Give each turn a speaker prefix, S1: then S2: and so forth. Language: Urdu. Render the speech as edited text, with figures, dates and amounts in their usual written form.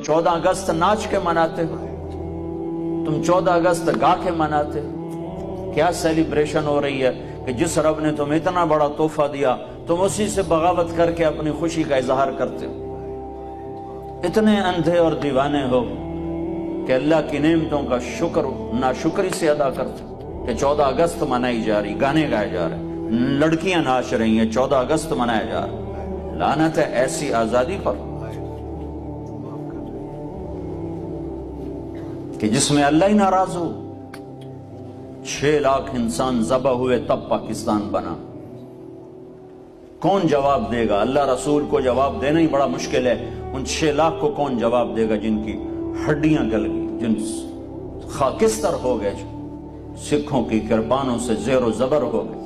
S1: تم 14 اگست ناچ کے مناتے ہو، تم 14 اگست گا کے مناتے ہو، کیا سیلیبریشن ہو رہی ہے کہ جس رب نے تمہیں اتنا بڑا تحفہ دیا تم اسی سے بغاوت کر کے اپنی خوشی کا اظہار کرتے ہو؟ اتنے اندھے اور دیوانے ہو کہ اللہ کی نعمتوں کا شکر ناشکری سے ادا کرتے ہو کہ 14 اگست منائی جا رہی، گانے گائے جا رہے ہیں، لڑکیاں ناچ رہی ہیں، 14 اگست منایا جا رہا ہے۔ لعنت ہے ایسی آزادی پر کہ جس میں اللہ ہی ناراض ہو۔ 6 لاکھ انسان ذبح ہوئے تب پاکستان بنا۔ کون جواب دے گا؟ اللہ رسول کو جواب دینا ہی بڑا مشکل ہے، ان 6 لاکھ کو کون جواب دے گا جن کی ہڈیاں گل گئی، جن خاکستر ہو گئے، سکھوں کی کربانوں سے زیر و زبر ہو گئے۔